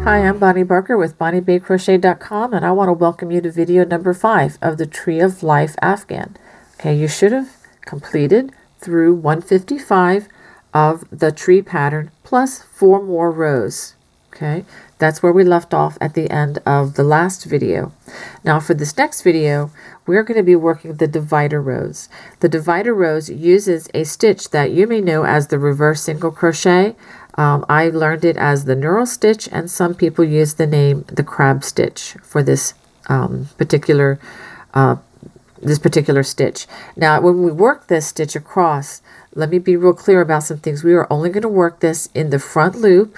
Hi, I'm Bonnie Barker with BonnieBayCrochet.com, and I want to welcome you to video number 5 of the Tree of Life Afghan. Okay, you should have completed through 155 of the tree pattern plus 4 more rows. Okay, that's where we left off at the end of the last video. Now for this next video, we're going to be working the divider rows. The divider rows uses a stitch that you may know as the reverse single crochet. I learned it as the knurl stitch, and some people use the name the crab stitch for this particular stitch. Now, when we work this stitch across, let me be real clear about some things. We are only going to work this in the front loop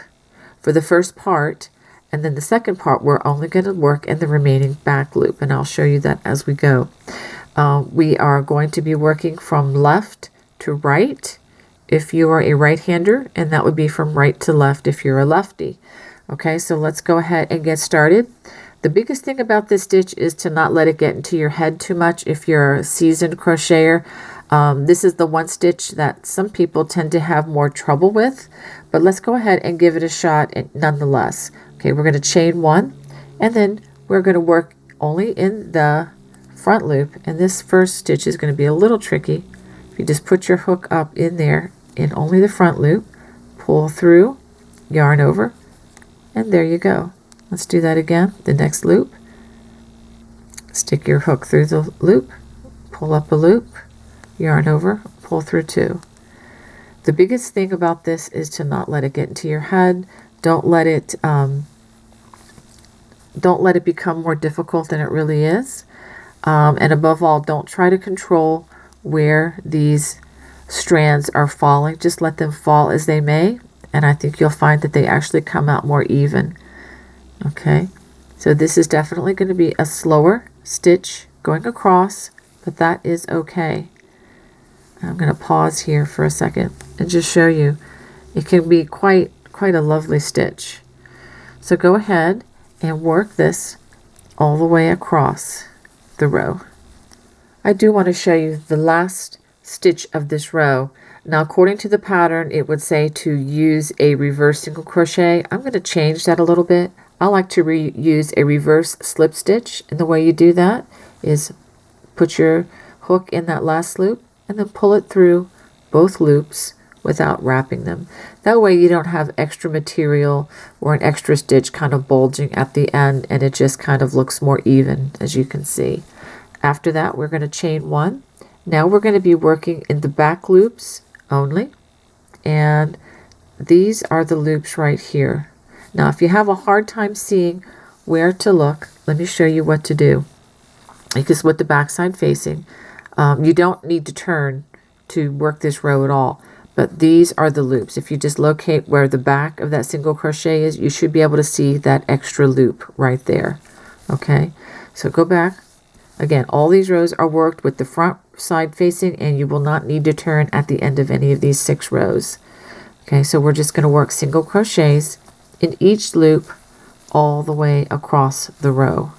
for the first part, and then the second part we're only going to work in the remaining back loop, and I'll show you that as we go. We are going to be working from left to right if you are a right-hander, and that would be from right to left if you're a lefty. Okay, so let's go ahead and get started. The biggest thing about this stitch is to not let it get into your head too much if you're a seasoned crocheter. This is the one stitch that some people tend to have more trouble with, but let's go ahead and give it a shot nonetheless. Okay, we're going to chain 1, and then we're going to work only in the front loop, and this first stitch is going to be a little tricky. If you just put your hook up in there in only the front loop, pull through, yarn over, and there you go. Let's do that again. The next loop, stick your hook through the loop, pull up a loop, yarn over, pull through 2. The biggest thing about this is to not let it get into your head. Don't let it become more difficult than it really is. And above all, don't try to control where these strands are falling. Just let them fall as they may, and I think you'll find that they actually come out more even. Okay, so this is definitely going to be a slower stitch going across, but that is okay. I'm going to pause here for a second and just show you. It can be quite a lovely stitch. So go ahead and work this all the way across the row. I do want to show you the last stitch of this row. Now, according to the pattern, it would say to use a reverse single crochet. I'm going to change that a little bit. I like to use a reverse slip stitch, and the way you do that is put your hook in that last loop and then pull it through both loops without wrapping them. That way you don't have extra material or an extra stitch kind of bulging at the end, and it just kind of looks more even, as you can see. After that, we're going to chain 1. Now we're going to be working in the back loops only, and these are the loops right here. Now if you have a hard time seeing where to look, let me show you what to do. Because with the back side facing, you don't need to turn to work this row at all, but these are the loops. If you just locate where the back of that single crochet is, you should be able to see that extra loop right there. Okay, so go back. Again, all these rows are worked with the front side facing, and you will not need to turn at the end of any of these 6 rows. Okay, so we're just going to work single crochets in each loop all the way across the row.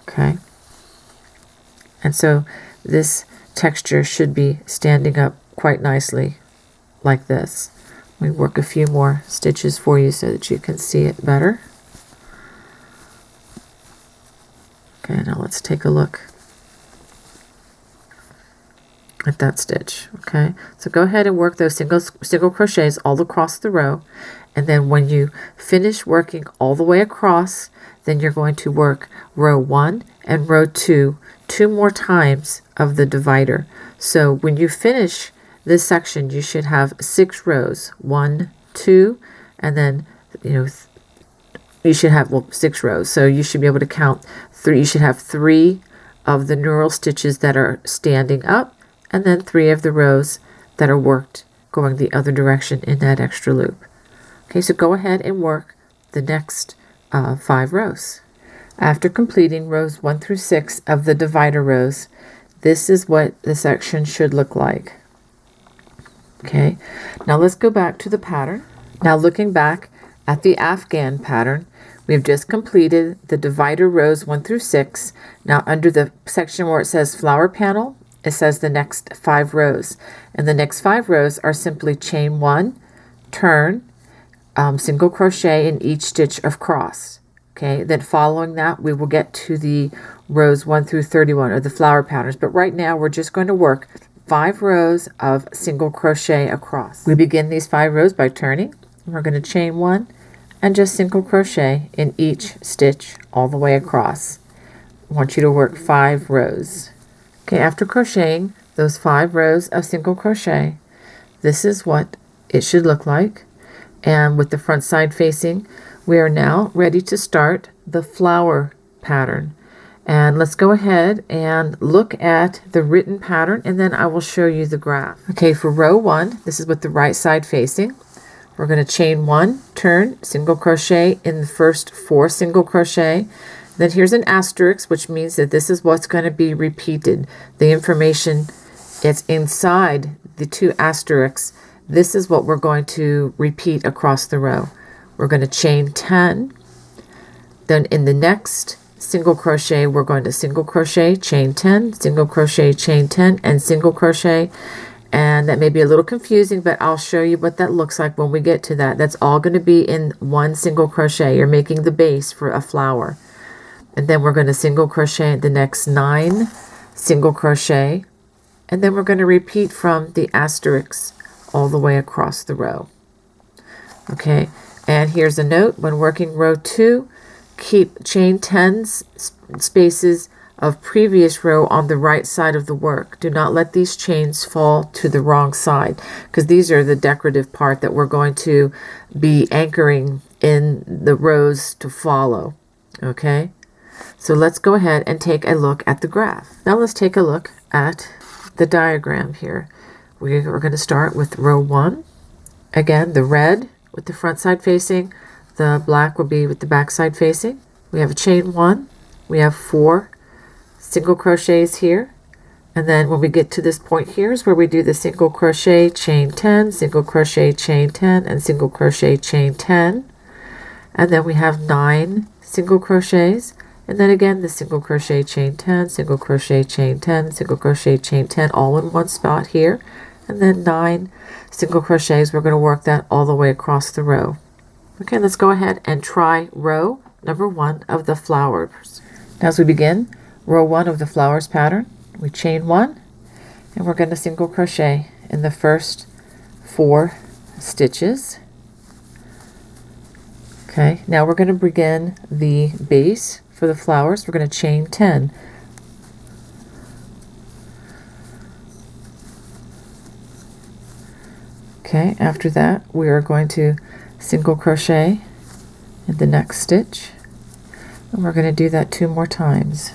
Okay, and so this texture should be standing up quite nicely like this. Let me work a few more stitches for you so that you can see it better. Okay, now let's take a look at that stitch. Okay, so go ahead and work those single crochets all across the row, and then when you finish working all the way across, then you're going to work row 1 and row 2 more times of the divider. So when you finish this section, you should have 6 rows, 1, 2, and then you should have 6 rows. So you should be able to count 3. You should have 3 of the knurl stitches that are standing up, and then 3 of the rows that are worked going the other direction in that extra loop. Okay, so go ahead and work the next 5 rows. After completing rows 1 through 6 of the divider rows, this is what the section should look like. Okay, now let's go back to the pattern. Now looking back at the Afghan pattern, we've just completed the divider rows 1 through 6. Now under the section where it says flower panel, it says the next 5 rows. And the next 5 rows are simply chain 1, turn, single crochet in each stitch of cross. Okay, then following that, we will get to the rows 1 through 31, or the flower patterns. But right now, we're just going to work 5 rows of single crochet across. We begin these 5 rows by turning. We're going to chain 1 and just single crochet in each stitch all the way across. I want you to work 5 rows. Okay, after crocheting those 5 rows of single crochet, this is what it should look like. And with the front side facing, we are now ready to start the flower pattern. And let's go ahead and look at the written pattern, and then I will show you the graph. Okay, for row 1, this is with the right side facing. We're going to chain 1, turn, single crochet in the first 4 single crochet. Then here's an asterisk, which means that this is what's going to be repeated. The information is inside the 2 asterisks. This is what we're going to repeat across the row. We're going to chain 10. Then in the next single crochet, we're going to single crochet, chain 10, single crochet, chain 10, and single crochet. And that may be a little confusing, but I'll show you what that looks like when we get to that. That's all going to be in 1 single crochet. You're making the base for a flower. And then we're going to single crochet the next 9 single crochet. And then we're going to repeat from the asterisks all the way across the row. Okay, and here's a note: when working row 2, keep chain 10 spaces of previous row on the right side of the work. Do not let these chains fall to the wrong side, because these are the decorative part that we're going to be anchoring in the rows to follow. Okay, so let's go ahead and take a look at the graph. Now let's take a look at the diagram here. We're going to start with row 1. Again, the red with the front side facing, the black will be with the back side facing. We have a chain 1, we have 4 single crochets here, and then when we get to this point here is where we do the single crochet, chain 10, single crochet, chain 10, and single crochet, chain 10, and then we have 9 single crochets, and then again the single crochet, chain 10, single crochet, chain 10, single crochet, chain 10, all in one spot here, and then 9 single crochets. We're going to work that all the way across the row. Okay, let's go ahead and try row number 1 of the flowers. Now as we begin row 1 of the flowers pattern, we chain 1, and we're going to single crochet in the first 4 stitches. Okay, now we're going to begin the base for the flowers. We're going to chain 10. Okay, after that we are going to single crochet in the next stitch, and we're going to do that 2 more times.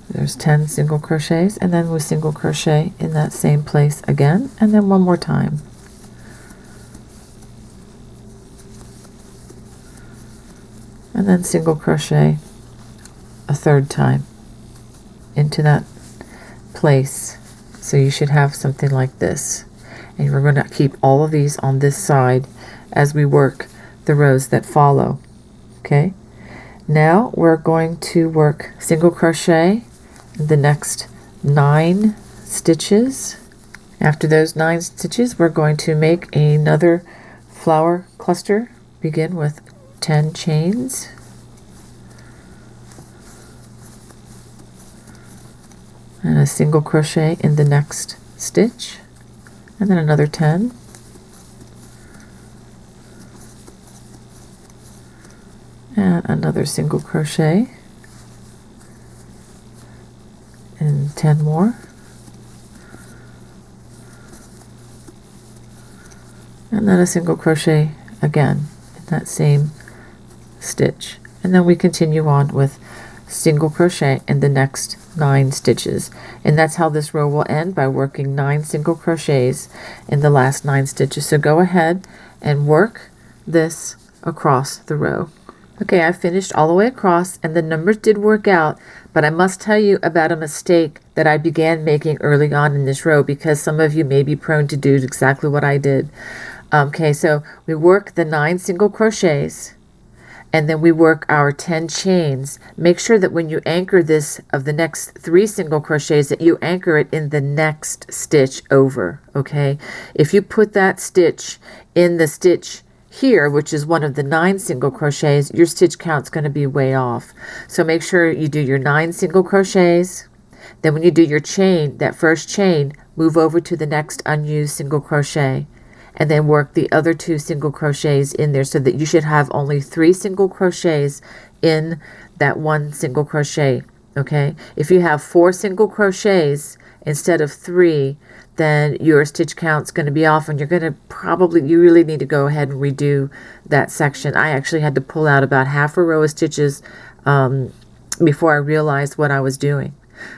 There's 10 single crochets, and then we single crochet in that same place again, and then 1 more time. And then single crochet a 3rd time into that place. So you should have something like this, and we're going to keep all of these on this side as we work the rows that follow. Okay, now we're going to work single crochet in the next 9 stitches. After those 9 stitches, we're going to make another flower cluster. Begin with 10 chains, and a single crochet in the next stitch, and then another 10, and another single crochet, and 10 more, and then a single crochet again in that same stitch, and then we continue on with single crochet in the next 9 stitches, and that's how this row will end, by working 9 single crochets in the last 9 stitches. So go ahead and work this across the row. Okay, I finished all the way across, and the numbers did work out, but I must tell you about a mistake that I began making early on in this row, because some of you may be prone to do exactly what I did. Okay, so we work the 9 single crochets, and then we work our 10 chains. Make sure that when you anchor this of the next 3 single crochets that you anchor it in the next stitch over, okay? If you put that stitch in the stitch here, which is one of the 9 single crochets, your stitch count's going to be way off. So make sure you do your 9 single crochets. Then when you do your chain, that first chain, move over to the next unused single crochet, and then work the other 2 single crochets in there, so that you should have only 3 single crochets in that 1 single crochet, okay? If you have 4 single crochets instead of 3, then your stitch count's going to be off, and you're going to you really need to go ahead and redo that section. I actually had to pull out about half a row of stitches before I realized what I was doing.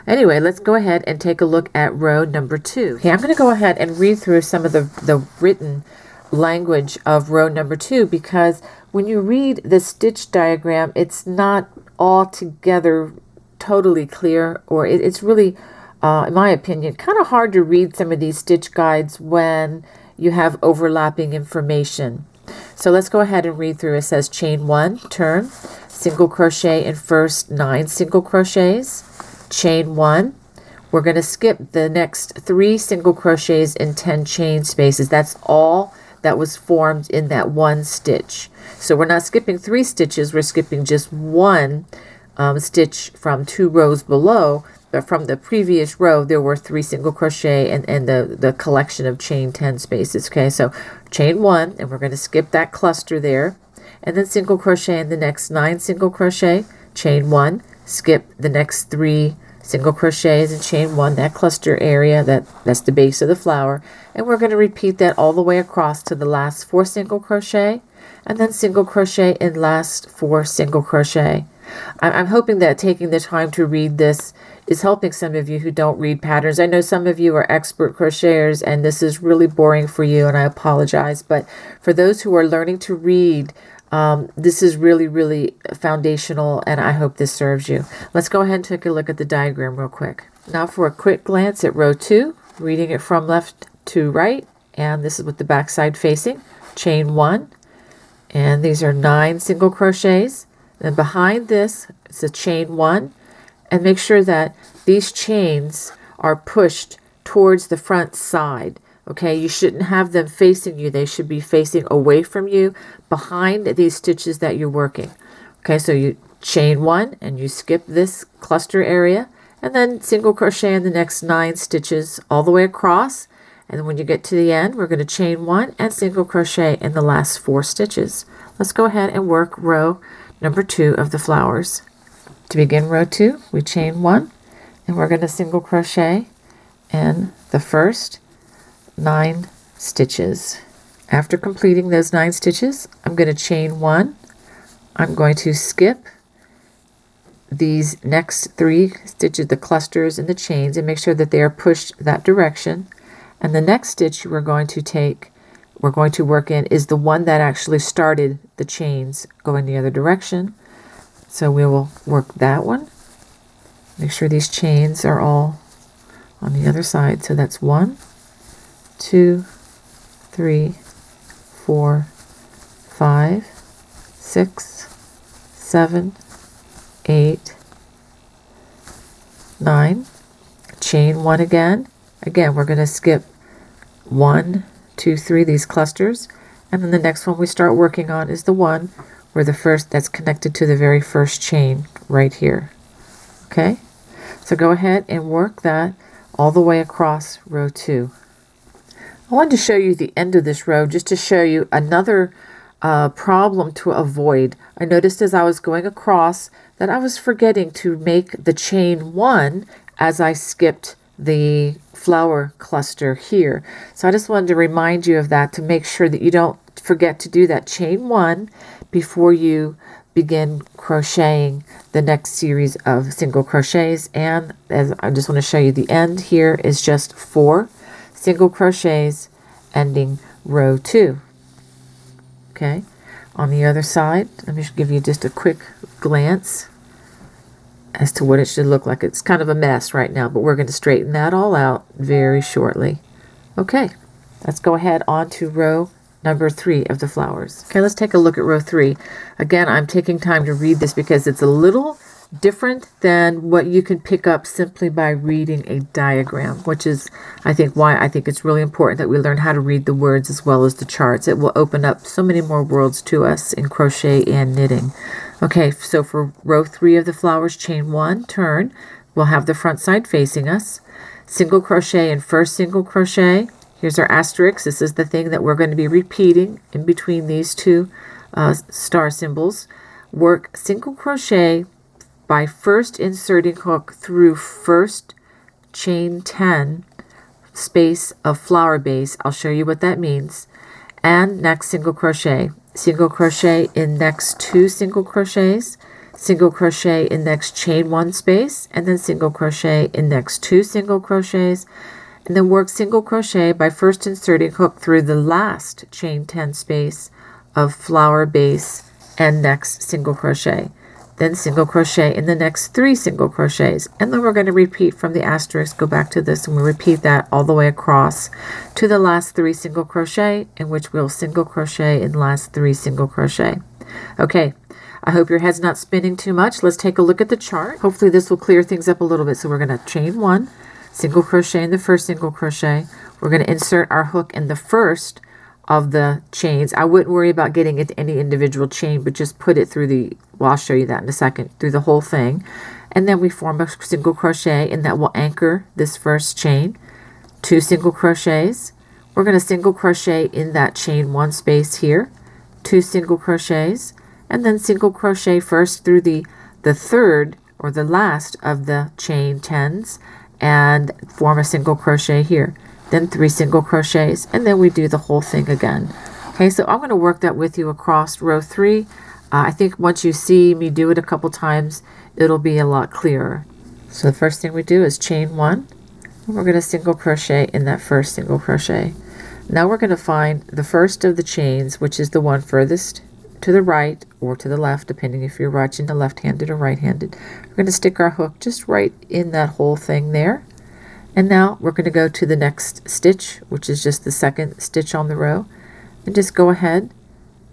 Anyway, let's go ahead and take a look at row number 2. Okay, I'm going to go ahead and read through some of the written language of row number 2, because when you read the stitch diagram, it's not altogether totally clear, or it's really, in my opinion, kind of hard to read some of these stitch guides when you have overlapping information. So let's go ahead and read through. It says chain 1, turn, single crochet in first 9 single crochets, chain 1. We're going to skip the next 3 single crochets in 10 chain spaces. That's all that was formed in that 1 stitch. So we're not skipping 3 stitches, we're skipping just 1 stitch from 2 rows below. But from the previous row, there were 3 single crochet and the collection of chain 10 spaces. Okay, so chain 1, and we're going to skip that cluster there, and then single crochet in the next 9 single crochet, chain 1, skip the next 3 single crochets and chain 1, that cluster area, that's the base of the flower, and we're going to repeat that all the way across to the last 4 single crochet, and then single crochet in last 4 single crochet. I'm hoping that taking the time to read this is helping some of you who don't read patterns. I know some of you are expert crocheters and this is really boring for you, and I apologize, but for those who are learning to read, this is really, really foundational, and I hope this serves you. Let's go ahead and take a look at the diagram real quick. Now for a quick glance at row 2, reading it from left to right, and this is with the back side facing. Chain 1, and these are 9 single crochets. Then behind this, it's a chain 1, and make sure that these chains are pushed towards the front side. Okay, you shouldn't have them facing you. They should be facing away from you, behind these stitches that you're working. Okay, so you chain 1 and you skip this cluster area, and then single crochet in the next 9 stitches all the way across. And then when you get to the end, we're going to chain 1 and single crochet in the last 4 stitches. Let's go ahead and work row number 2 of the flowers. To begin row 2, we chain 1, and we're going to single crochet in the first 9 stitches. After completing those 9 stitches, I'm going to chain 1. I'm going to skip these next 3 stitches, the clusters and the chains, and make sure that they are pushed that direction. And the next stitch we're going to work in is the one that actually started the chains going the other direction. So we will work that one. Make sure these chains are all on the other side. So that's 1, 2, 3, 4, 5, 6, 7, 8, 9. Chain 1 again. Again, we're going to skip 1, 2, 3, these clusters, and then the next one we start working on is the one where the first that's connected to the very first chain right here. Okay, so go ahead and work that all the way across row 2. I wanted to show you the end of this row just to show you another problem to avoid. I noticed as I was going across that I was forgetting to make the chain 1 as I skipped the flower cluster here. So I just wanted to remind you of that, to make sure that you don't forget to do that chain 1 before you begin crocheting the next series of single crochets. And as I just want to show you, the end here is just 4 single crochets ending row 2. Okay, on the other side, let me give you just a quick glance as to what it should look like. It's kind of a mess right now, but we're going to straighten that all out very shortly. Okay, let's go ahead on to row number 3 of the flowers. Okay, let's take a look at row 3. Again, I'm taking time to read this because it's a little different than what you can pick up simply by reading a diagram, which is, I think, why I think it's really important that we learn how to read the words as well as the charts. It will open up so many more worlds to us in crochet and knitting. Okay, so for row 3 of the flowers, chain 1, turn. We'll have the front side facing us. Single crochet in first single crochet. Here's our asterisk. This is the thing that we're going to be repeating in between these two star symbols. Work single crochet by first inserting hook through first chain 10 space of flower base. I'll show you what that means. And next single crochet in next 2 single crochets, single crochet in next chain 1 space, and then single crochet in next 2 single crochets, and then work single crochet by first inserting hook through the last chain 10 space of flower base and next single crochet. Then single crochet in the next 3 single crochets, and then we're going to repeat from the asterisk, go back to this, and we repeat that all the way across to the last 3 single crochet, in which we'll single crochet in the last 3 single crochet. Okay, I hope your head's not spinning too much. Let's take a look at the chart. Hopefully this will clear things up a little bit. So we're going to chain 1, single crochet in the first single crochet. We're going to insert our hook in the first of the chains. I wouldn't worry about getting it to any individual chain, but just put it through the, well, I'll show you that in a second, through the whole thing. And then we form a single crochet, and that will anchor this first chain. 2 single crochets. We're going to single crochet in that chain 1 space here, 2 single crochets, and then single crochet first through the third or the last of the chain 10s and form a single crochet here. Then 3 single crochets, and then we do the whole thing again. Okay, so I'm going to work that with you across row 3. I think once you see me do it a couple times, it'll be a lot clearer. So the first thing we do is chain 1, and we're going to single crochet in that first single crochet. Now we're going to find the first of the chains, which is the one furthest to the right or to the left, depending if you're watching the left-handed or right-handed. We're going to stick our hook just right in that whole thing there. And now we're going to go to the next stitch, which is just the second stitch on the row, and just go ahead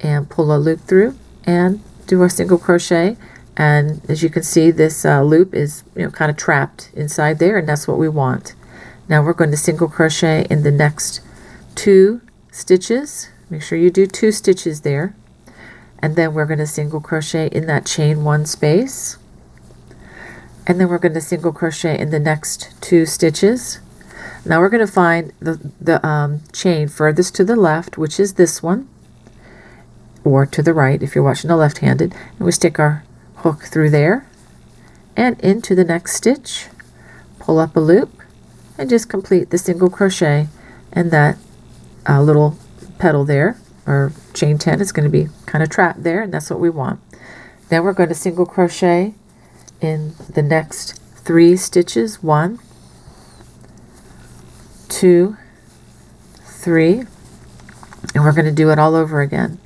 and pull a loop through and do a single crochet. And as you can see, this loop is kind of trapped inside there, and that's what we want. Now we're going to single crochet in the next 2 stitches. Make sure you do 2 stitches there, and then we're going to single crochet in that chain 1 space. And then we're going to single crochet in the next 2 stitches. Now we're going to find the chain furthest to the left, which is this one, or to the right if you're watching the left-handed, and we stick our hook through there and into the next stitch, pull up a loop, and just complete the single crochet. And that little petal there, or chain 10, is going to be kind of trapped there, and that's what we want. Then we're going to single crochet in the next 3 stitches, 1, 2, 3, and we're going to do it all over again.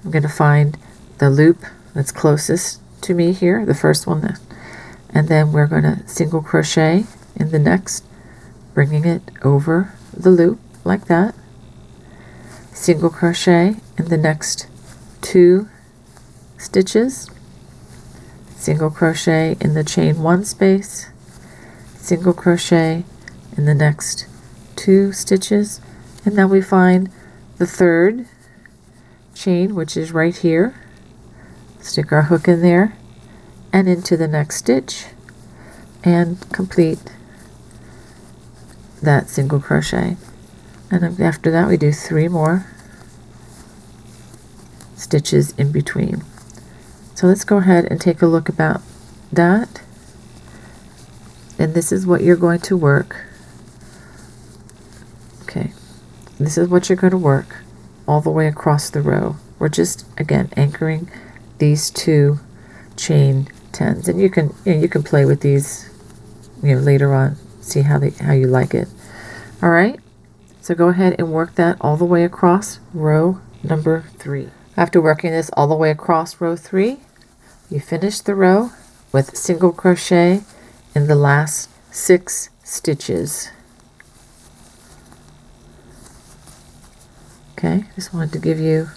I'm going to find the loop that's closest to me here, the first one, and then we're going to single crochet in the next, bringing it over the loop like that, single crochet in the next 2 stitches, single crochet in the chain 1 space, single crochet in the next 2 stitches, and now we find the third chain, which is right here. Stick our hook in there and into the next stitch and complete that single crochet. And after that we do 3 more stitches in between. So let's go ahead and take a look about that. And this is what you're going to work. Okay, this is what you're going to work all the way across the row. We're just, again, anchoring these 2 chain 10s, and you can play with these later on, see how you like it. All right, so go ahead and work that all the way across row number 3. After working this all the way across row 3, you finish the row with single crochet in the last 6 stitches. Okay, just wanted to give you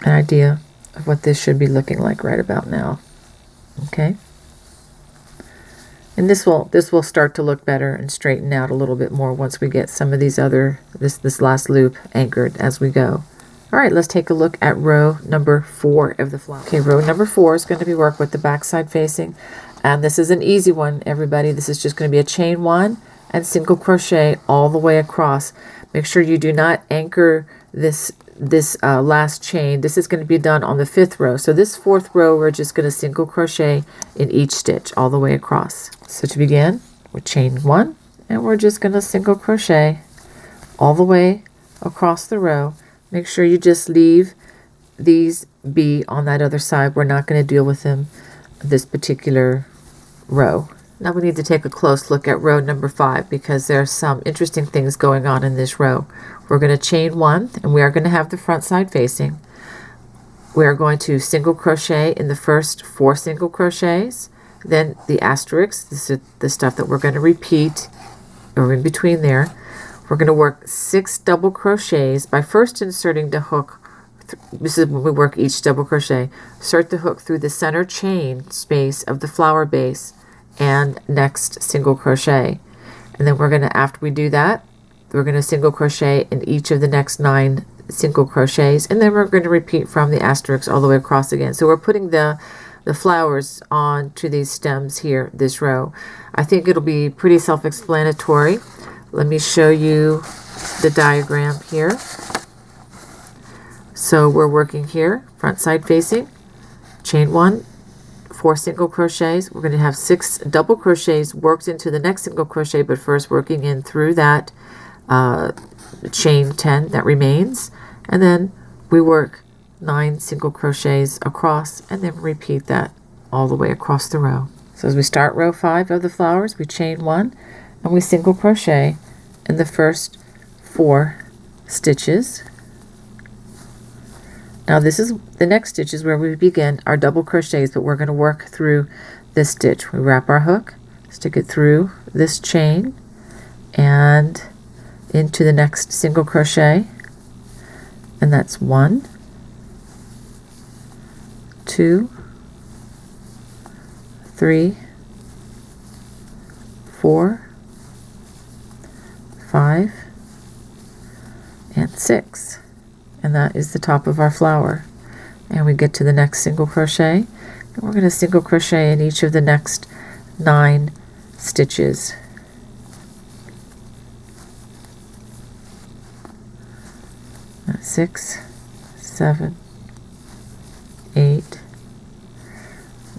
an idea of what this should be looking like right about now. Okay, and this will start to look better and straighten out a little bit more once we get some of these other this last loop anchored as we go. All right, let's take a look at row number 4 of the flower. Okay, row number 4 is going to be work with the back side facing, and this is an easy one, everybody. This is just going to be a chain 1 and single crochet all the way across. Make sure you do not anchor this last chain. This is going to be done on the 5th row. So this 4th row, we're just going to single crochet in each stitch all the way across. So to begin, we're chain 1, and we're just going to single crochet all the way across the row. Make sure you just leave these be on that other side. We're not going to deal with them this particular row. Now we need to take a close look at row number 5 because there are some interesting things going on in this row. We're going to chain 1, and we are going to have the front side facing. We are going to single crochet in the first 4 single crochets. Then the asterisks, this is the stuff that we're going to repeat or in between there. We're going to work 6 double crochets by first inserting the hook. This is when we work each double crochet. Insert the hook through the center chain space of the flower base and next single crochet. And then we're going to, after we do that, we're going to single crochet in each of the next 9 single crochets, and then we're going to repeat from the asterisk all the way across again. So we're putting the flowers onto these stems here, this row. I think it'll be pretty self-explanatory. Let me show you the diagram here. So we're working here, front side facing, chain 1, 4 single crochets. We're going to have 6 double crochets worked into the next single crochet, but first working in through that chain 10 that remains, and then we work 9 single crochets across, and then repeat that all the way across the row. So as we start row 5 of the flowers, we chain 1 and we single crochet in the first 4 stitches. Now this is the next stitch is where we begin our double crochets, but we're going to work through this stitch. We wrap our hook, stick it through this chain and into the next single crochet, and that's 1, 2, 3, 4, 5, and 6, and that is the top of our flower. And we get to the next single crochet, and we're going to single crochet in each of the next 9 stitches. That's 6, 7, 8,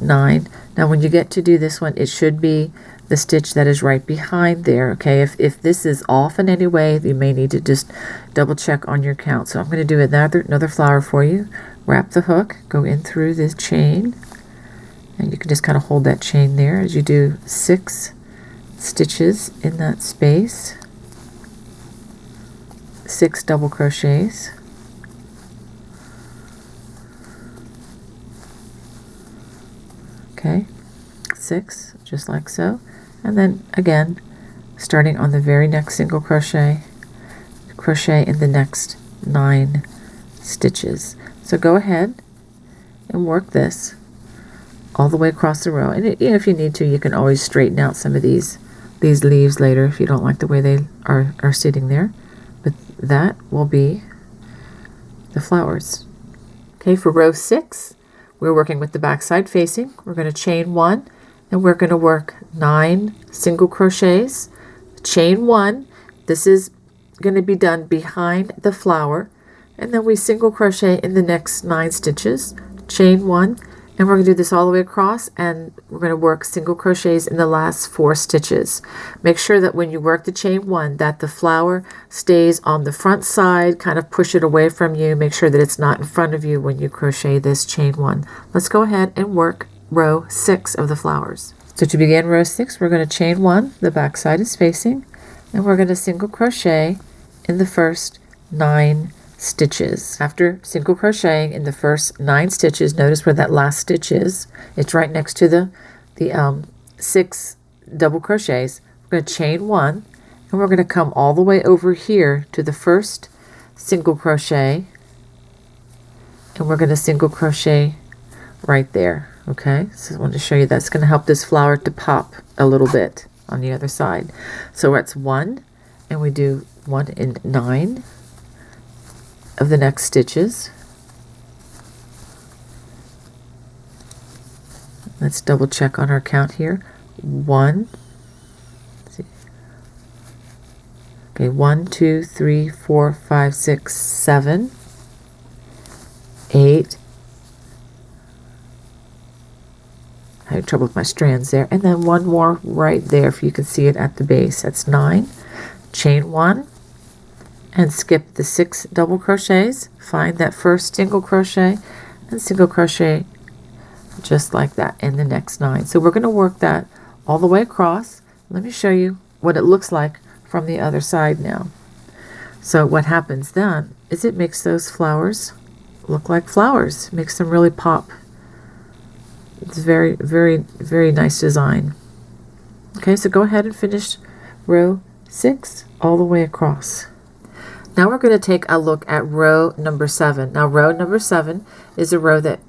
9. Now when you get to do this one, it should be the stitch that is right behind there. Okay, if this is off in any way, you may need to just double check on your count. So I'm going to do another flower for you. Wrap the hook, go in through this chain, and you can just kind of hold that chain there as you do 6 stitches in that space, 6 double crochets. Okay, 6, just like so. And then again, starting on the very next single crochet, crochet in the next 9 stitches. So go ahead and work this all the way across the row. And if you need to, you can always straighten out some of these leaves later if you don't like the way they are sitting there. But that will be the flowers. Okay, for row 6, we're working with the back side facing. We're going to chain 1, and we're going to work 9 single crochets, chain 1. This is going to be done behind the flower, and then we single crochet in the next 9 stitches, chain 1, and we're going to do this all the way across, and we're going to work single crochets in the last 4 stitches. Make sure that when you work the chain 1 that the flower stays on the front side, kind of push it away from you. Make sure that it's not in front of you when you crochet this chain 1. Let's go ahead and work row 6 of the flowers. So to begin row 6, we're going to chain 1, the back side is facing, and we're going to single crochet in the first 9 stitches. After single crocheting in the first 9 stitches, notice where that last stitch is. It's right next to the 6 double crochets. We're going to chain 1, and we're going to come all the way over here to the first single crochet, and we're going to single crochet right there. Okay, so I wanted to show you that's going to help this flower to pop a little bit on the other side. So that's 1, and we do 1 in 9 of the next stitches. Let's double check on our count here. 1, okay, 1, 2, 3, 4, 5, 6, 7, 8. I had trouble with my strands there. And then one more right there, if you can see it at the base. That's 9. Chain 1 and skip the 6 double crochets. Find that first single crochet and single crochet just like that in the next 9. So we're going to work that all the way across. Let me show you what it looks like from the other side now. So what happens then is it makes those flowers look like flowers, makes them really pop. It's very, very, very nice design. Okay, so go ahead and finish row 6 all the way across. Now we're going to take a look at row number 7. Now row number 7 is a row that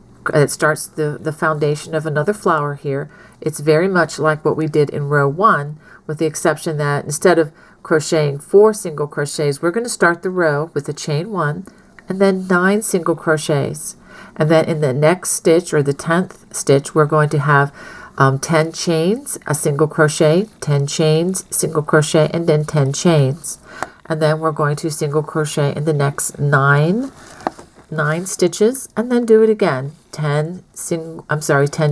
starts the foundation of another flower here. It's very much like what we did in row 1, with the exception that instead of crocheting 4 single crochets, we're going to start the row with a chain 1 and then 9 single crochets. And then in the next stitch, or the 10th stitch, we're going to have 10 chains, a single crochet, 10 chains, single crochet, and then 10 chains. And then we're going to single crochet in the next 9 stitches, and then do it again. 10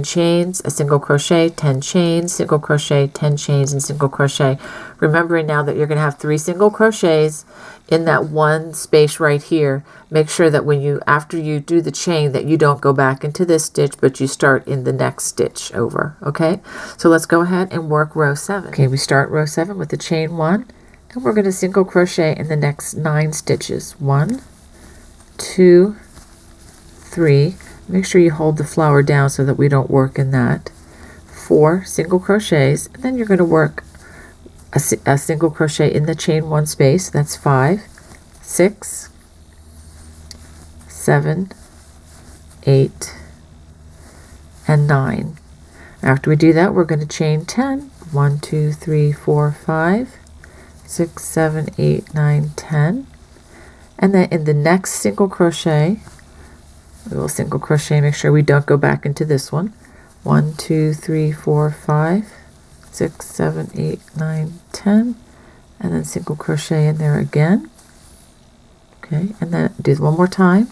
chains, a single crochet, 10 chains, single crochet, 10 chains, and single crochet. Remembering now that you're going to have 3 single crochets in that one space right here. Make sure that after you do the chain, that you don't go back into this stitch, but you start in the next stitch over. Okay, so let's go ahead and work row 7. Okay, we start row 7 with the chain 1, and we're going to single crochet in the next 9 stitches. 1, 2, 3. Make sure you hold the flower down so that we don't work in that. 4 single crochets, and then you're going to work a single crochet in the chain 1 space. That's 5, 6, 7, 8, and 9. After we do that, we're going to chain 10. 1, 2, 3, 4, 5, 6, 7, 8, 9, 10. And then in the next single crochet, we will single crochet, make sure we don't go back into this one. 1, 2, 3, 4, 5, 6, 7, 8, 9, 10, and then single crochet in there again. Okay, and then do it one more time.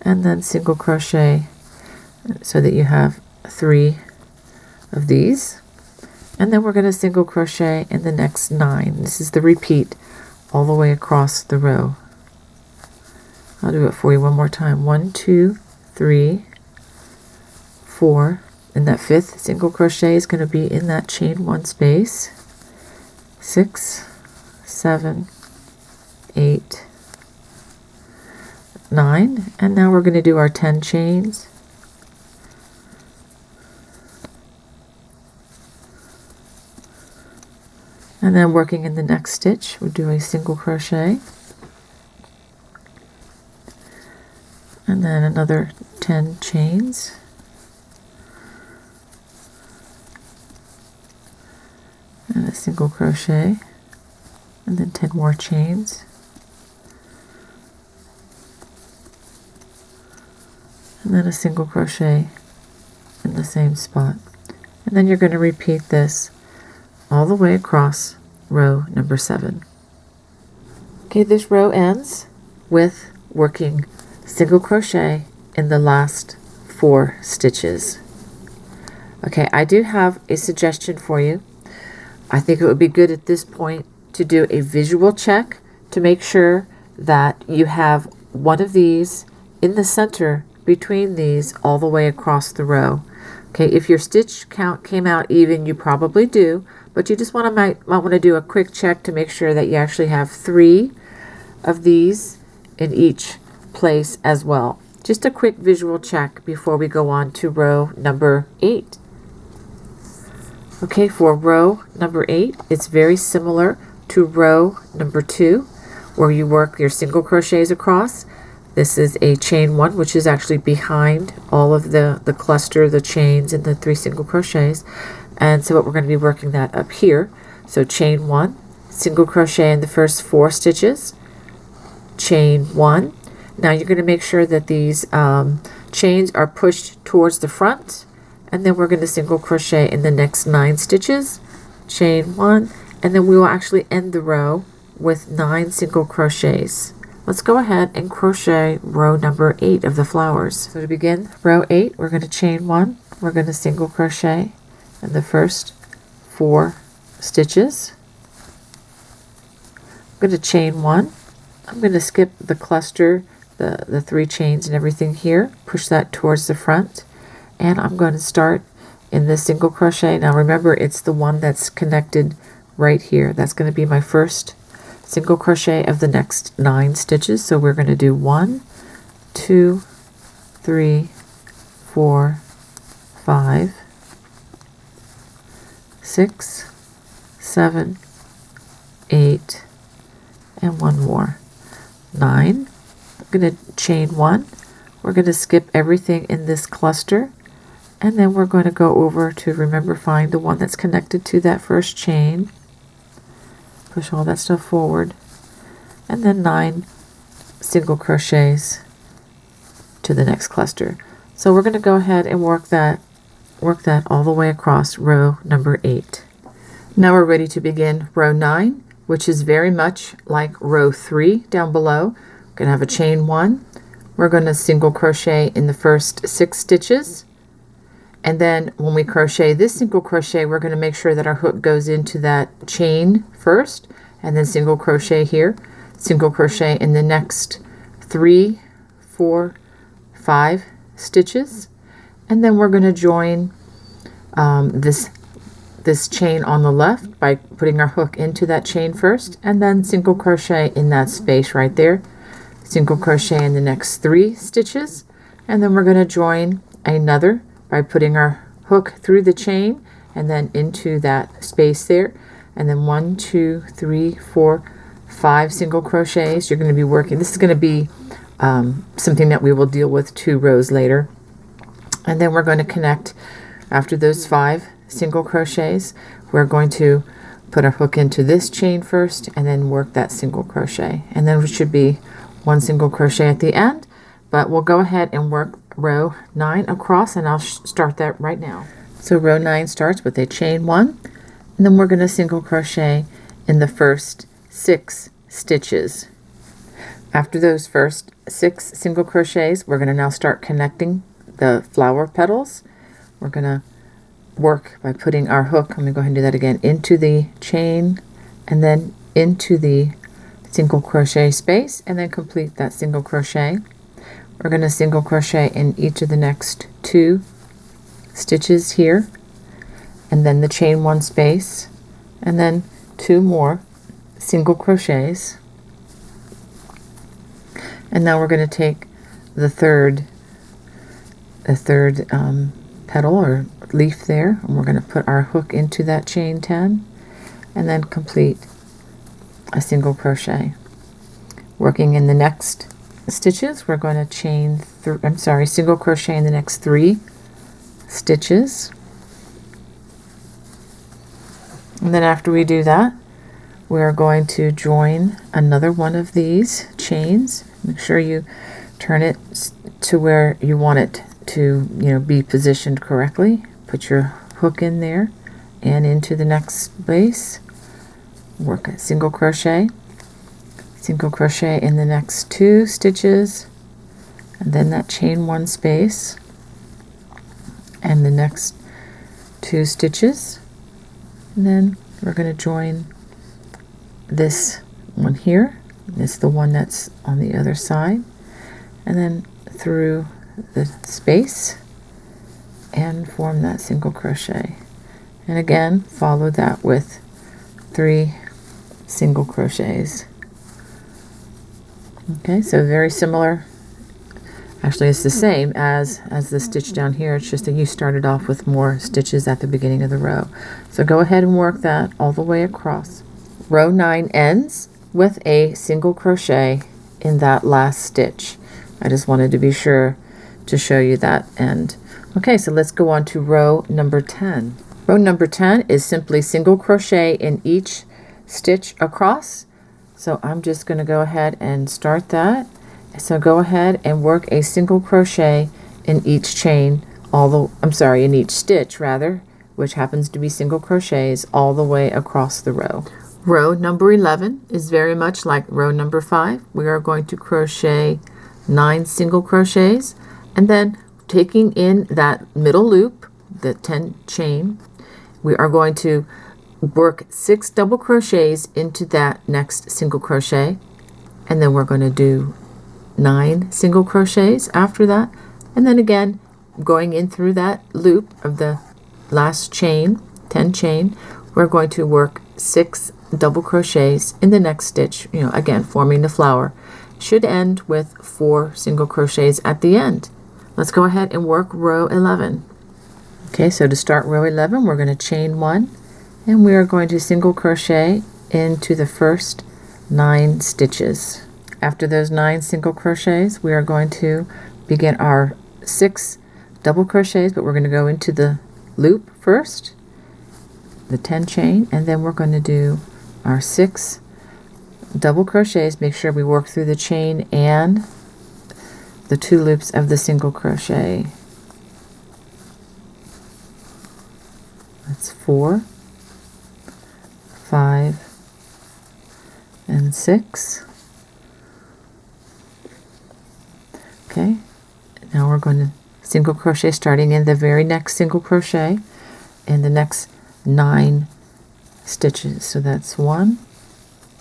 And then single crochet so that you have 3 of these. And then we're going to single crochet in the next 9. This is the repeat all the way across the row. I'll do it for you one more time. 1, 2, 3, 4, and that 5th single crochet is going to be in that chain 1 space. 6, 7, 8, 9, and now we're going to do our 10 chains. And then working in the next stitch, we'll do a single crochet, and then another 10 chains, and a single crochet, and then 10 more chains, and then a single crochet in the same spot. And then you're going to repeat this all the way across row number 7. Okay, this row ends with working single crochet in the last 4 stitches. Okay, I do have a suggestion for you. I think it would be good at this point to do a visual check to make sure that you have one of these in the center between these all the way across the row. Okay, if your stitch count came out even, you probably do, but you just might want to do a quick check to make sure that you actually have 3 of these in each place as well. Just a quick visual check before we go on to row number 8. Okay, for row number 8, it's very similar to row number 2, where you work your single crochets across. This is a chain 1, which is actually behind all of the cluster, the chains, and the 3 single crochets. And so what we're going to be working that up here. So chain 1, single crochet in the first 4 stitches, chain 1. Now you're going to make sure that these chains are pushed towards the front, and then we're going to single crochet in the next 9 stitches, chain 1, and then we will actually end the row with 9 single crochets. Let's go ahead and crochet row number 8 of the flowers. So to begin row 8, we're going to chain 1, we're going to single crochet in the first 4 stitches. I'm going to chain 1. I'm going to skip the cluster, the 3 chains and everything here, push that towards the front, and I'm going to start in this single crochet. Now remember, it's the one that's connected right here. That's going to be my first single crochet of the next 9 stitches. So we're going to do 1, 2, 3, 4, 5, 6, 7, 8, and 1 more. 9. I'm going to chain 1. We're going to skip everything in this cluster, and then we're going to go over to, remember, find the one that's connected to that first chain. Push all that stuff forward, and then 9 single crochets to the next cluster. So we're going to go ahead and work that all the way across row number 8. Now we're ready to begin row 9, which is very much like row 3 down below. We're going to have a chain 1. We're going to single crochet in the first 6 stitches. And then when we crochet this single crochet, we're going to make sure that our hook goes into that chain first, and then single crochet here, single crochet in the next 3, 4, 5 stitches. And then we're going to join this chain on the left by putting our hook into that chain first, and then single crochet in that space right there, single crochet in the next 3 stitches, and then we're going to join another by putting our hook through the chain and then into that space there, and then 1, 2, 3, 4, 5 single crochets. You're going to be working, this is going to be something that we will deal with 2 rows later, and then we're going to connect after those 5 single crochets. We're going to put our hook into this chain first and then work that single crochet, and then it should be 1 single crochet at the end. But we'll go ahead and work row 9 across, and I'll start that right now. So row 9 starts with a chain 1, and then we're going to single crochet in the first 6 stitches. After those first 6 single crochets, we're going to now start connecting the flower petals. We're going to work by putting our hook, let me go ahead and do that again, into the chain and then into the single crochet space, and then complete that single crochet. We're going to single crochet in each of the next 2 stitches here, and then the chain 1 space, and then 2 more single crochets. And now we're going to take the third petal or leaf there, and we're going to put our hook into that chain 10 and then complete a single crochet. Working in the next stitches, we're going to single crochet in the next 3 stitches, and then after we do that, we are going to join another one of these chains. Make sure you turn it to where you want it to, be positioned correctly. Put your hook in there and into the next space. Work a single crochet in the next 2 stitches, and then that chain 1 space and the next 2 stitches, and then we're going to join this one here. This is the one that's on the other side, and then through the space and form that single crochet, and again follow that with 3 single crochets. Okay, so very similar Actually, it's the same as the stitch down here. It's just that you started off with more stitches at the beginning of the row. So go ahead and work that all the way across. Row 9 ends with a single crochet in that last stitch. I just wanted to be sure to show you that end. Okay, so let's go on to row number 10. Row number 10 is simply single crochet in each stitch across. So I'm just going to go ahead and start that. So go ahead and work a single crochet in each chain, in each stitch rather, which happens to be single crochets all the way across the row. Row number 11 is very much like row number 5. We are going to crochet 9 single crochets, and then taking in that middle loop, the 10 chain, we are going to work 6 double crochets into that next single crochet, and then we're going to do 9 single crochets after that, and then again going in through that loop of the last chain, 10 chain, we're going to work 6 double crochets in the next stitch, again forming the flower. Should end with 4 single crochets at the end. Let's go ahead and work row 11. Okay, so to start row 11, we're going to chain 1, and we are going to single crochet into the first 9 stitches. After those 9 single crochets, we are going to begin our 6 double crochets, but we're going to go into the loop first, the 10 chain, and then we're going to do our 6 double crochets. Make sure we work through the chain and the 2 loops of the single crochet. That's 4, 5, and 6. Okay, now we're going to single crochet starting in the very next single crochet in the next 9 stitches. So that's 1,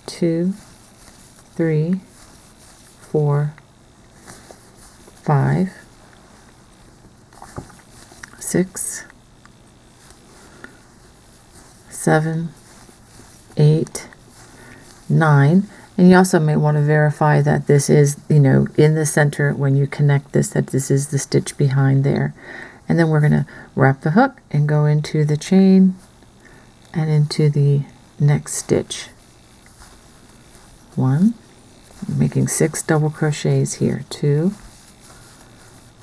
2, 3, 4, 5, 6, 7, 8, 9. And you also may want to verify that this is, in the center when you connect this, that this is the stitch behind there. And then we're going to wrap the hook and go into the chain and into the next stitch. 1, making 6 double crochets here. 2,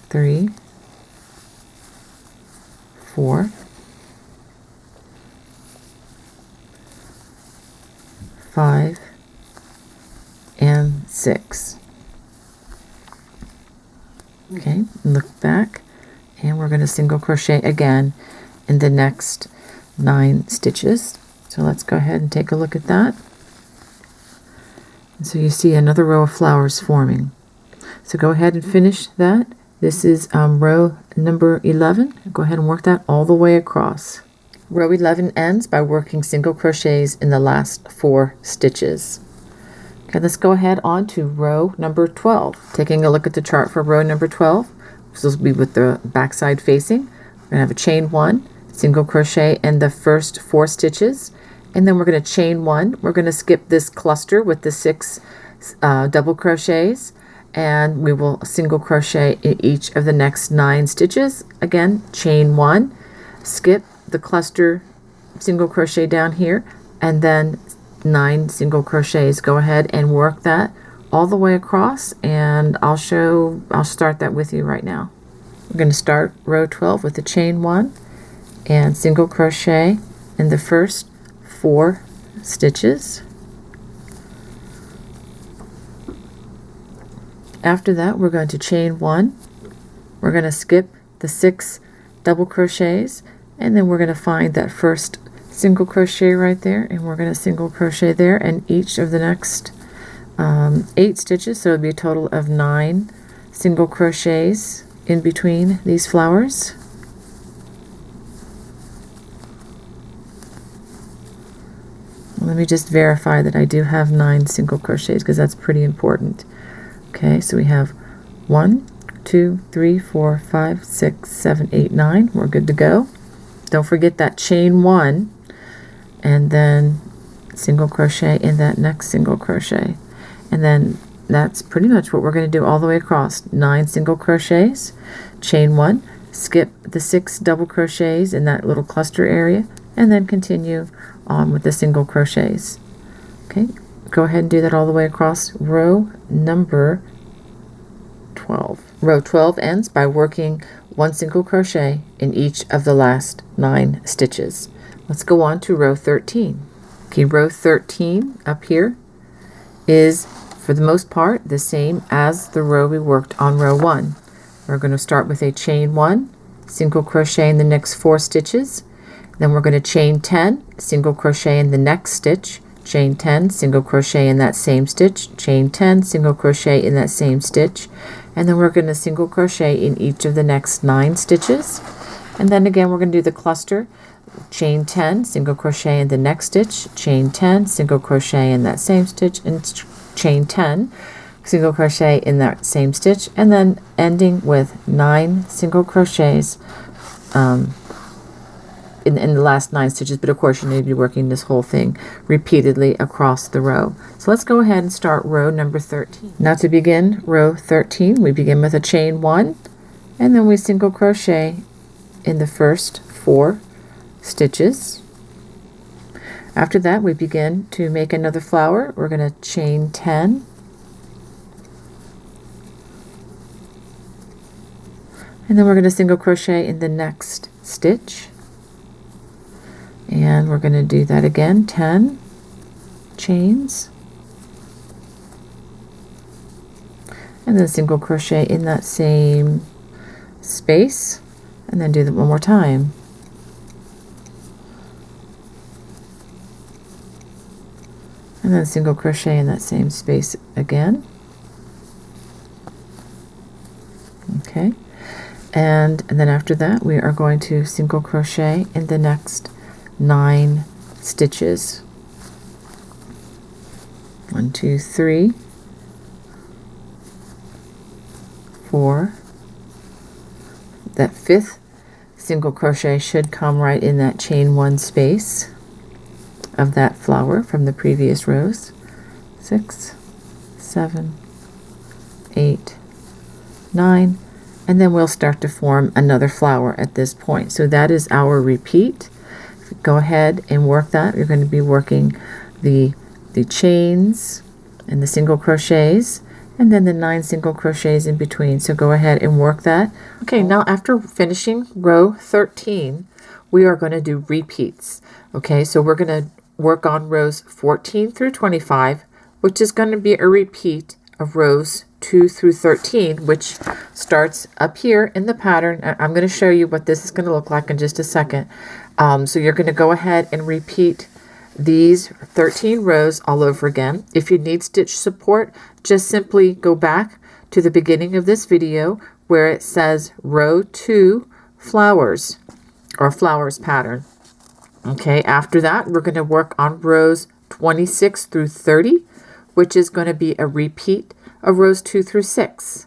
3, 4, 5, and 6. Okay, look back, and we're going to single crochet again in the next 9 stitches. So let's go ahead and take a look at that. And so you see another row of flowers forming. So go ahead and finish that. This is row number 11. Go ahead and work that all the way across. Row 11 ends by working single crochets in the last 4 stitches. Okay, let's go ahead on to row number 12. Taking a look at the chart for row number 12, this will be with the back side facing. We're going to have a chain 1, single crochet in the first 4 stitches, and then we're going to chain 1. We're going to skip this cluster with the 6 double crochets, and we will single crochet in each of the next 9 stitches. Again, chain 1, skip the cluster single crochet down here, and then 9 single crochets. Go ahead and work that all the way across, and I'll start that with you right now. We're going to start row 12 with the chain 1 and single crochet in the first 4 stitches. After that, we're going to chain 1. We're going to skip the 6 double crochets, and then we're going to find that first single crochet right there, and we're going to single crochet there in each of the next 8 stitches. So it'll be a total of 9 single crochets in between these flowers. Let me just verify that I do have 9 single crochets, because that's pretty important. Okay, so we have 1, 2, 3, 4, 5, 6, 7, 8, 9. We're good to go. Don't forget that chain 1 and then single crochet in that next single crochet, and then that's pretty much what we're going to do all the way across. 9 single crochets, chain 1, skip the 6 double crochets in that little cluster area, and then continue on with the single crochets. Okay, go ahead and do that all the way across row number 12. Row 12 ends by working 1 single crochet in each of the last 9 stitches. Let's go on to row 13. Okay, row 13 up here is for the most part the same as the row we worked on row 1. We're going to start with a chain 1, single crochet in the next 4 stitches, then we're going to chain 10, single crochet in the next stitch, chain 10, single crochet in that same stitch, chain 10, single crochet in that same stitch, and then we're going to single crochet in each of the next 9 stitches. And then again we're going to do the cluster, chain 10, single crochet in the next stitch, chain 10, single crochet in that same stitch, and chain 10, single crochet in that same stitch, and then ending with 9 single crochets in the last 9 stitches. But of course you need to be working this whole thing repeatedly across the row. So let's go ahead and start row number 13. Now to begin row 13, we begin with a chain 1, and then we single crochet in the first 4 stitches. After that we begin to make another flower. We're going to chain 10, and then we're going to single crochet in the next stitch, and we're going to do that again, 10 chains, and then single crochet in that same space, and then do that one more time. And then single crochet in that same space again. Okay, and then after that we are going to single crochet in the next 9 stitches. 1, 2, 3, 4. That 5th single crochet should come right in that chain 1 space of that flower from the previous rows. 6, 7, 8, 9, and then we'll start to form another flower at this point. So that is our repeat. Go ahead and work that. You're going to be working the chains and the single crochets, and then the 9 single crochets in between. So go ahead and work that. Okay, now after finishing row 13, we are going to do repeats. Okay, so we're going to work on rows 14 through 25, which is going to be a repeat of rows 2 through 13, which starts up here in the pattern. I'm going to show you what this is going to look like in just a second. So you're going to go ahead and repeat these 13 rows all over again. If you need stitch support, just simply go back to the beginning of this video where it says row 2 flowers or flowers pattern. Okay, after that we're going to work on rows 26 through 30, which is going to be a repeat of rows 2 through 6.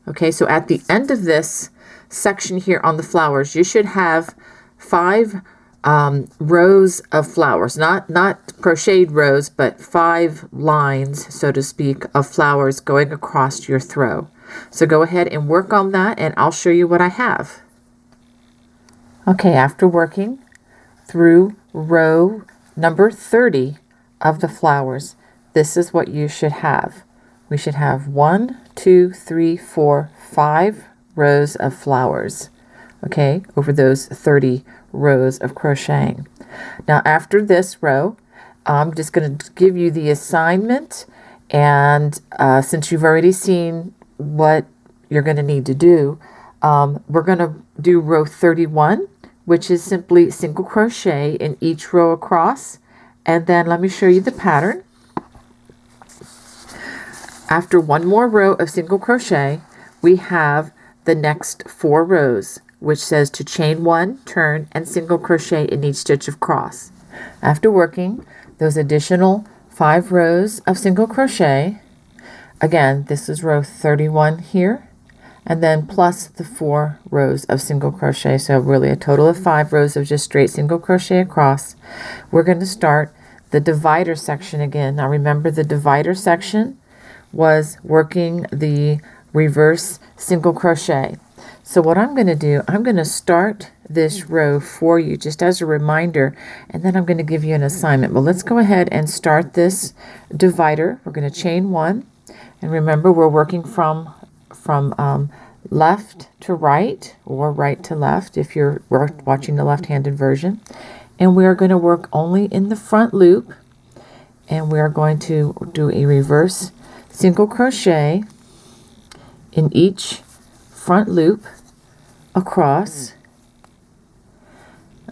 Okay, so at the end of this section here on the flowers, you should have 5 rows of flowers, not crocheted rows, but 5 lines, so to speak, of flowers going across your throw. So go ahead and work on that, and I'll show you what I have. Okay, after working through row number 30 of the flowers, this is what you should have. We should have 1, 2, 3, 4, 5 rows of flowers, okay, over those 30 rows of crocheting. Now after this row, I'm just going to give you the assignment, and since you've already seen what you're going to need to do, we're going to do row 31, which is simply single crochet in each row across, and then let me show you the pattern. After one more row of single crochet, we have the next 4 rows, which says to chain 1, turn, and single crochet in each stitch of cross. After working those additional 5 rows of single crochet, again, this is row 31 here, and then plus the 4 rows of single crochet, so really a total of 5 rows of just straight single crochet across. We're going to start the divider section again. Now remember, the divider section was working the reverse single crochet. So what I'm going to do, I'm going to start this row for you just as a reminder, and then I'm going to give you an assignment. But let's go ahead and start this divider. We're going to chain 1, and remember we're working from left to right, or right to left if you're watching the left-handed version. And we are going to work only in the front loop, and we are going to do a reverse single crochet in each front loop across.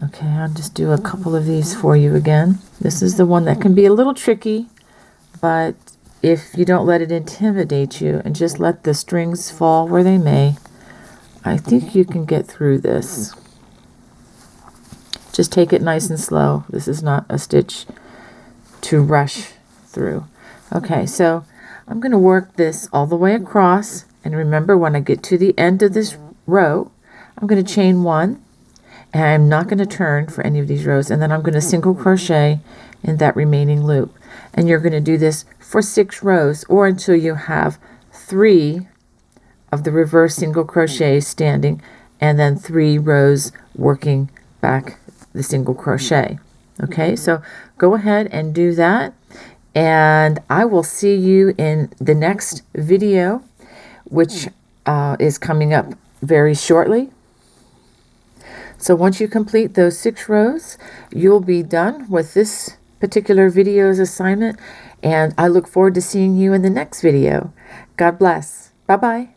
Okay, I'll just do a couple of these for you again. This is the one that can be a little tricky, but if you don't let it intimidate you and just let the strings fall where they may, I think you can get through this. Just take it nice and slow. This is not a stitch to rush through. Okay, so I'm going to work this all the way across, and remember when I get to the end of this row, I'm going to chain 1, and I'm not going to turn for any of these rows, and then I'm going to single crochet in that remaining loop. And you're going to do this for 6 rows, or until you have 3 of the reverse single crochet standing, and then 3 rows working back the single crochet. Okay, so go ahead and do that, and I will see you in the next video, which is coming up very shortly. So once you complete those 6 rows, you'll be done with this particular video's assignment, and I look forward to seeing you in the next video. God bless. Bye-bye.